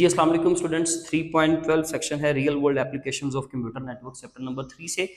जी अस्सलाम वालेकुम students. 3.12 section है real world applications of computer network, chapter number 3 से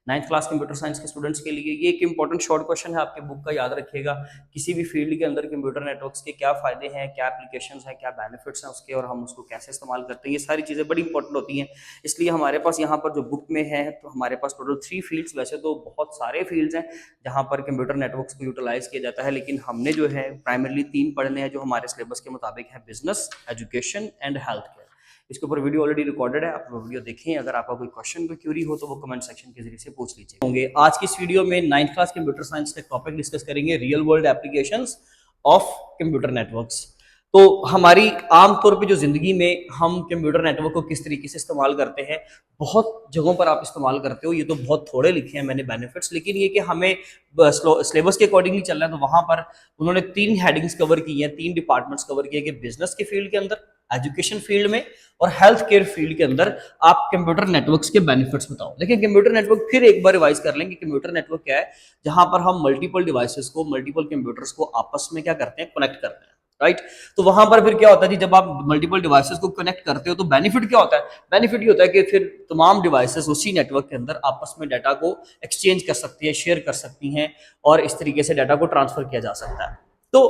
9th क्लास कंप्यूटर साइंस के स्टूडेंट्स के लिए ये एक इंपॉर्टेंट शॉर्ट क्वेश्चन है आपके बुक का, याद रखिएगा। किसी भी फील्ड के अंदर कंप्यूटर नेटवर्क्स के क्या फायदे हैं, क्या एप्लीकेशंस हैं, क्या बेनिफिट्स हैं उसके, और हम उसको कैसे इस्तेमाल करते हैं, ये सारी चीज़ें बड़ी इंपॉर्टेंट होती हैं। इसलिए हमारे पास यहाँ पर जो बुक में है तो हमारे पास टोटल 3 फील्ड्स, वैसे तो बहुत सारे फील्ड्स हैं जहाँ पर कंप्यूटर नेटवर्क्स को यूटिलाइज किया जाता है, लेकिन हमने जो है प्राइमरली 3 पढ़ने हैं जो हमारे सिलेबस के मुताबिक है: business, education and health care. इसके ऊपर वीडियो ऑलरेडी रिकॉर्डेड है, आप वीडियो देखें। अगर आपका कोई क्वेश्चन कोई क्यूरी हो तो वो कमेंट सेक्शन के जरिए से पूछ लीजिए होंगे। आज की इस वीडियो में 9th क्लास कंप्यूटर साइंस का टॉपिक डिस्कस करेंगे, real world applications of computer networks. तो हमारी आमतौर पे जो जिंदगी में हम कंप्यूटर नेटवर्क को किस तरीके से इस्तेमाल करते हैं, बहुत जगहों पर आप इस्तेमाल करते हो। ये तो बहुत थोड़े लिखे हैं मैंने बेनिफिट्स, लेकिन ये कि हमें सिलेबस के अकॉर्डिंगली चल रहा है। तो वहां पर उन्होंने 3 हेडिंग्स कवर की हैं, 3 डिपार्टमेंट्स कवर किए कि बिजनेस के फील्ड के अंदर, एजुकेशन फील्ड में और हेल्थ केयर फील्ड के अंदर आप कंप्यूटर नेटवर्क्स के बेनिफिट्स बताओ। लेकिन कंप्यूटर नेटवर्क फिर एक बार रिवाइज कर लेंगे। कंप्यूटर नेटवर्क क्या है? जहां पर हम मल्टीपल डिवाइसेस को, मल्टीपल कंप्यूटर्स को आपस में क्या करते हैं, कनेक्ट करते हैं, राइट। तो वहां पर फिर क्या होता है जी, जब आप मल्टीपल डिवाइसेस को कनेक्ट करते हो तो बेनिफिट क्या होता है? बेनिफिट ये होता है कि फिर तमाम डिवाइसेस उसी नेटवर्क के अंदर आपस में डाटा को एक्सचेंज कर सकती है, शेयर कर सकती हैं, और इस तरीके से डाटा को ट्रांसफर किया जा सकता है। तो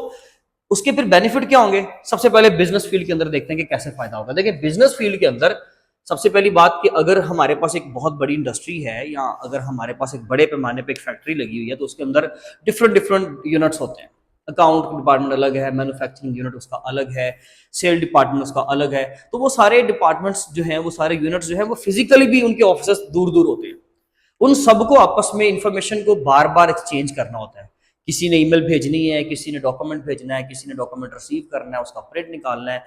उसके फिर बेनिफिट क्या होंगे? सबसे पहले बिजनेस फील्ड के अंदर देखते हैं कि कैसे फायदा होगा। देखिए, बिजनेस फील्ड के अंदर सबसे पहली बात कि अगर हमारे पास एक बहुत बड़ी इंडस्ट्री है, या अगर हमारे पास एक बड़े पैमाने पे एक फैक्ट्री लगी हुई है, तो उसके अंदर डिफरेंट यूनिट्स होते हैं। अकाउंट डिपार्टमेंट अलग है, मैन्युफैक्चरिंग यूनिट उसका अलग है, सेल डिपार्टमेंट उसका अलग है। तो वो सारे डिपार्टमेंट्स जो हैं, वो सारे यूनिट्स जो हैं, वो फिजिकली भी उनके ऑफिस दूर दूर होते हैं। उन सबको आपस में इंफॉर्मेशन को बार बार एक्सचेंज करना होता है। किसी ने ईमेल भेजनी है, किसी ने डॉक्यूमेंट भेजना है, किसी ने डॉक्यूमेंट रिसीव करना है, उसका प्रिंट निकालना है,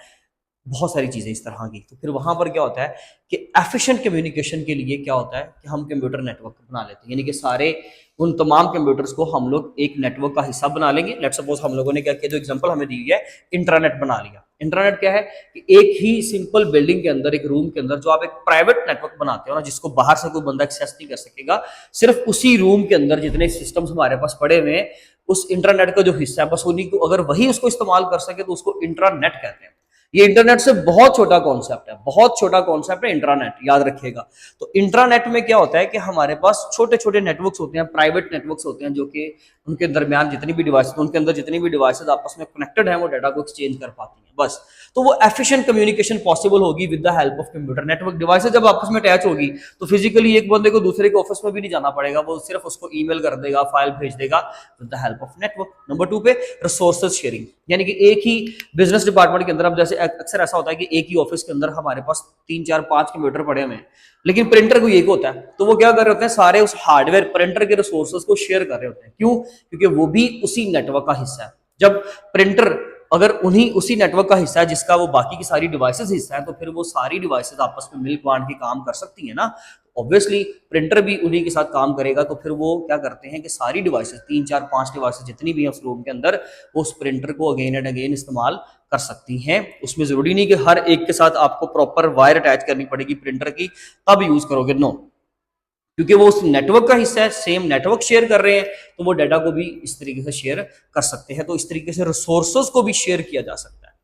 बहुत सारी चीजें इस तरह की। तो फिर वहां पर क्या होता है कि एफिशिएंट कम्युनिकेशन के लिए क्या होता है कि हम कंप्यूटर नेटवर्क बना लेते हैं, यानी कि सारे उन तमाम कंप्यूटर्स को हम लोग एक नेटवर्क का हिस्सा बना लेंगे। लेट्स सपोज हम लोगों ने क्या किया, जो एग्जांपल हमें दी है, इंट्रानेट बना लिया। इंट्रानेट क्या है कि एक ही सिंपल बिल्डिंग के अंदर, एक रूम के अंदर जो आप एक प्राइवेट नेटवर्क बनाते हो ना, जिसको बाहर से कोई बंदा एक्सेस नहीं कर सकेगा, सिर्फ उसी रूम के अंदर जितने सिस्टम्स हमारे पास पड़े हुए हैं, उस इंटरनेट का जो हिस्सा है, बस उन्हीं को, अगर वही उसको इस्तेमाल कर सके तो उसको इंट्रानेट कहते हैं। ये इंटरनेट से बहुत छोटा कॉन्सेप्ट है, बहुत छोटा कॉन्सेप्ट है इंट्रानेट, याद रखिएगा। तो इंट्रानेट में क्या होता है कि हमारे पास छोटे छोटे नेटवर्क्स होते हैं, प्राइवेट नेटवर्क्स होते हैं, जो कि उनके दरमियान जितनी भी डिवाइसेस, उनके अंदर जितनी भी डिवाइसेस आपस में कनेक्टेड हैं, वो डाटा को एक्सचेंज कर पाती हैं, बस। तो वो एफिशिएंट कम्युनिकेशन पॉसिबल होगी with the help of computer network. Devices जब आपस में अटैच होगी तो फिजिकली एक बंदे को दूसरे के ऑफिस में भी नहीं जाना पड़ेगा, वो सिर्फ उसको ईमेल कर देगा, फाइल भेज देगा with the help of network. Number 2 पे रिसोर्सेज शेयरिंग, यानी कि एक ही बिजनेस डिपार्टमेंट के अंदर, अब जैसे अक्सर ऐसा होता है कि एक ही ऑफिस के अंदर हमारे पास 3 4 5 कंप्यूटर पड़े हुए हैं, लेकिन प्रिंटर कोई एक होता है। तो वो क्या कर रहे होते हैं, सारे उस हार्डवेयर प्रिंटर के रिसोर्सेज को शेयर कर रहे होते हैं। क्यों? क्योंकि वो भी उसी नेटवर्क का हिस्सा है। जब प्रिंटर अगर उसी नेटवर्क का हिस्सा है जिसका वो बाकी की सारी डिवाइसेस हिस्सा है, तो फिर वो सारी डिवाइसेस आपस में मिल बांट के काम कर सकती है ना। ऑब्वियसली प्रिंटर भी उन्हीं के साथ काम करेगा, तो फिर वो क्या करते हैं कि सारी डिवाइसेस, 3 4 5 डिवाइसेस जितनी भी हैं उस रूम के अंदर, वो उस प्रिंटर को अगेन एंड अगेन इस्तेमाल कर सकती हैं। उसमें जरूरी नहीं कि हर एक के साथ आपको प्रॉपर वायर अटैच करनी पड़ेगी प्रिंटर की, तब यूज करोगे, नो, क्योंकि वो उस नेटवर्क का हिस्सा है, सेम नेटवर्क शेयर कर रहे हैं, तो वो डाटा को भी इस तरीके से शेयर कर सकते हैं। तो इस तरीके से रिसोर्सेज को भी शेयर किया जा सकता है।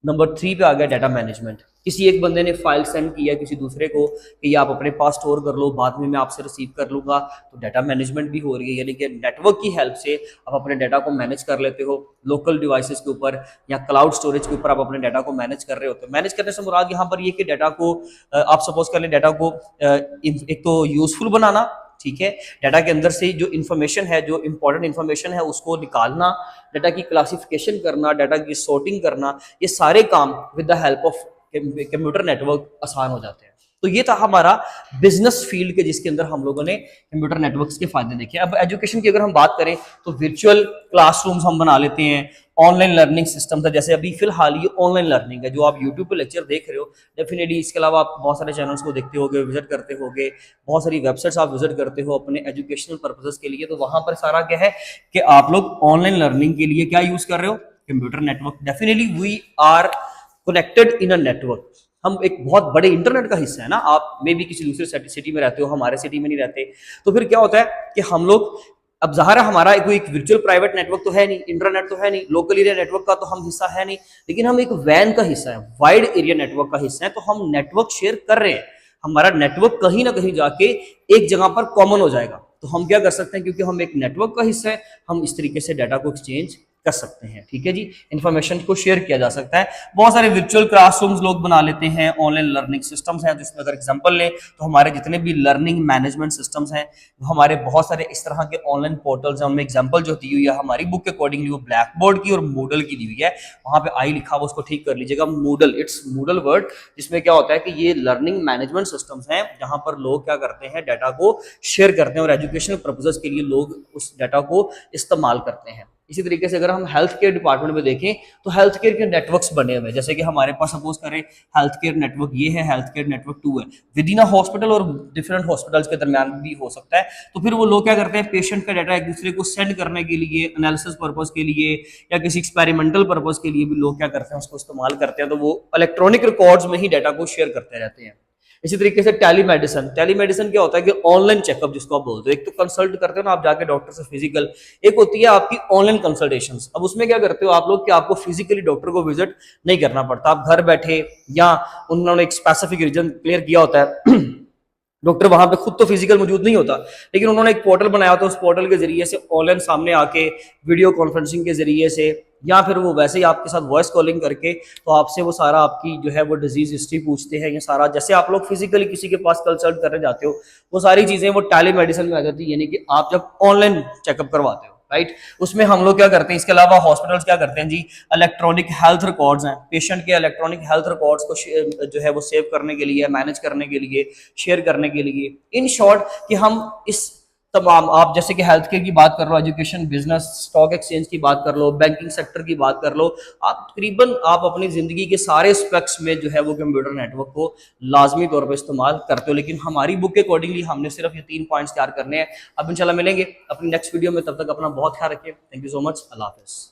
नंबर 3 पे आ गया डाटा मैनेजमेंट। किसी एक बंदे ने फाइल सेंड किया किसी दूसरे को कि ये आप अपने पास स्टोर कर लो, बाद में मैं आपसे रिसीव कर लूंगा, तो डाटा मैनेजमेंट भी हो रही है, यानी कि नेटवर्क की हेल्प से आप अपने डाटा को मैनेज कर लेते हो। लोकल डिवाइसेस के ऊपर या क्लाउड स्टोरेज के ऊपर आप अपने डाटा को मैनेज कर रहे होते हो। मैनेज करने से मुराद यहाँ पर ये कि डाटा को आप सपोज कर लें, डाटा को एक तो यूजफुल बनाना, ठीक है, डाटा के अंदर से जो इन्फॉर्मेशन है, जो इंपॉर्टेंट इन्फॉर्मेशन है, उसको निकालना, डाटा की क्लासिफिकेशन करना, डाटा की सॉर्टिंग करना, ये सारे काम with the help of computer network आसान हो जाते हैं। तो ये था हमारा बिजनेस फील्ड के, जिसके अंदर हम लोगों ने कंप्यूटर नेटवर्क्स के फायदे देखे। अब एजुकेशन की अगर हम बात करें तो वर्चुअल क्लासरूम्स हम बना लेते हैं, ऑनलाइन लर्निंग सिस्टम था, जैसे अभी फिलहाल ये ऑनलाइन लर्निंग है जो आप यूट्यूब पे लेक्चर देख रहे हो। डेफिनेटली इसके अलावा आप बहुत सारे चैनल्स को देखते होगे, विजिट करते होगे, बहुत सारी वेबसाइट्स आप विजिट करते हो अपने एजुकेशनल पर्पसेस के लिए। तो वहां पर सारा क्या है कि आप लोग ऑनलाइन लर्निंग के लिए क्या यूज कर रहे हो, computer network. Definitely we are connected in a network, हम एक बहुत बड़े इंटरनेट का हिस्सा है ना। आप मे भी किसी दूसरे सिटी में रहते हो, हमारे सिटी में नहीं रहते, तो फिर क्या होता है कि हम लोग अब ज़ाहिर है हमारा कोई एक वर्चुअल प्राइवेट नेटवर्क तो है नहीं, इंटरनेट तो है नहीं, लोकल एरिया नेटवर्क का तो हम हिस्सा है नहीं, लेकिन हम एक वैन का हिस्सा है, वाइड एरिया नेटवर्क का हिस्सा है, तो हम नेटवर्क शेयर कर रहे हैं। हमारा नेटवर्क कहीं ना कहीं जाके एक जगह पर कॉमन हो जाएगा, तो हम क्या कर सकते हैं, क्योंकि हम एक नेटवर्क का हिस्सा है, हम इस तरीके से डाटा को एक्सचेंज कर सकते हैं। ठीक है जी, इन्फॉर्मेशन को शेयर किया जा सकता है। बहुत सारे वर्चुअल क्लासरूम्स लोग बना लेते हैं, ऑनलाइन लर्निंग सिस्टम्स हैं, जिसमें अगर एग्जांपल लें तो हमारे जितने भी लर्निंग मैनेजमेंट सिस्टम्स हैं, हमारे बहुत सारे इस तरह के ऑनलाइन पोर्टल्स हैं, उनमें एग्जांपल जो दी हुई है हमारी बुक के अकॉर्डिंगली वो ब्लैक बोर्ड की और मूडल की दी हुई है। वहां पे आई लिखा हुआ उसको ठीक कर लीजिएगा, मूडल, इट्स मूडल वर्ड, जिसमें क्या होता है कि ये लर्निंग मैनेजमेंट सिस्टम्स हैं, जहां पर लोग क्या करते हैं, डाटा को शेयर करते हैं और एजुकेशनल पर्पसेस के लिए लोग उस डाटा को इस्तेमाल करते हैं। इसी तरीके से अगर हम हेल्थ केयर डिपार्टमेंट में देखें तो हेल्थ केयर के नेटवर्क्स बने हुए हैं, जैसे कि हमारे पास सपोज करें हेल्थ केयर नेटवर्क ये है, हेल्थ केयर नेटवर्क 2 है, विद इन अ हॉस्पिटल और डिफरेंट हॉस्पिटल्स के दरमियान भी हो सकता है। तो फिर वो लोग क्या करते हैं, पेशेंट का डाटा एक दूसरे को सेंड करने के लिए, एनालिसिस पर्पज के लिए या किसी एक्सपेरिमेंटल पर्पज के लिए भी लोग क्या करते हैं, उसको इस्तेमाल करते हैं। तो वो इलेक्ट्रॉनिक रिकॉर्ड्स में ही डाटा को शेयर करते रहते हैं। इसी तरीके से टेलीमेडिसिन, टेलीमेडिसिन क्या होता है कि ऑनलाइन चेकअप जिसको आप बोलते हो, एक तो कंसल्ट करते हो ना आप जाके डॉक्टर से फिजिकल, एक होती है आपकी ऑनलाइन कंसल्टेशंस। अब उसमें क्या करते हो आप लोग कि आपको फिजिकली डॉक्टर को विजिट नहीं करना पड़ता, आप घर बैठे या उन्होंने एक स्पेसिफिक रीजन क्लियर किया होता है डॉक्टर वहां पे खुद तो फिजिकल मौजूद नहीं होता, लेकिन उन्होंने एक पोर्टल बनाया होता है, उस पोर्टल के जरिए से ऑनलाइन सामने आके वीडियो कॉन्फ्रेंसिंग के जरिए से या फिर वो वैसे ही आपके साथ वॉइस कॉलिंग करके तो आपसे वो सारा आपकी जो है वो डिजीज हिस्ट्री पूछते हैं, ये सारा जैसे आप लोग फिजिकली किसी के पास कंसल्ट करने जाते हो, वो सारी चीजें वो टेलीमेडिसिन में आ जाती है, यानी कि आप जब ऑनलाइन चेकअप करवाते हो, राइट। उसमें हम लोग क्या करते हैं, इसके अलावा हॉस्पिटल्स क्या करते हैं जी, इलेक्ट्रॉनिक हेल्थ रिकॉर्ड्स हैं, पेशेंट के इलेक्ट्रॉनिक हेल्थ रिकॉर्ड्स को जो है वो सेव करने के लिए, मैनेज करने के लिए, शेयर करने के लिए, इन शॉर्ट कि हम इस तमाम, आप जैसे कि हेल्थ केयर की बात कर लो, एजुकेशन, बिजनेस, स्टॉक एक्सचेंज की बात कर लो, बैंकिंग सेक्टर की बात कर लो, आप तकरीबन आप अपनी जिंदगी के सारे एस्पेक्ट्स में जो है वो कंप्यूटर नेटवर्क को लाजमी तौर पर इस्तेमाल करते हो। लेकिन हमारी बुक के अकॉर्डिंगली हमने सिर्फ ये 3 पॉइंट्स तैयार करने हैं। अब इंशाल्लाह मिलेंगे अपनी नेक्स्ट वीडियो में, तब तक अपना बहुत ख्याल रखिए। थैंक यू सो मच, अल्लाह हाफिज़।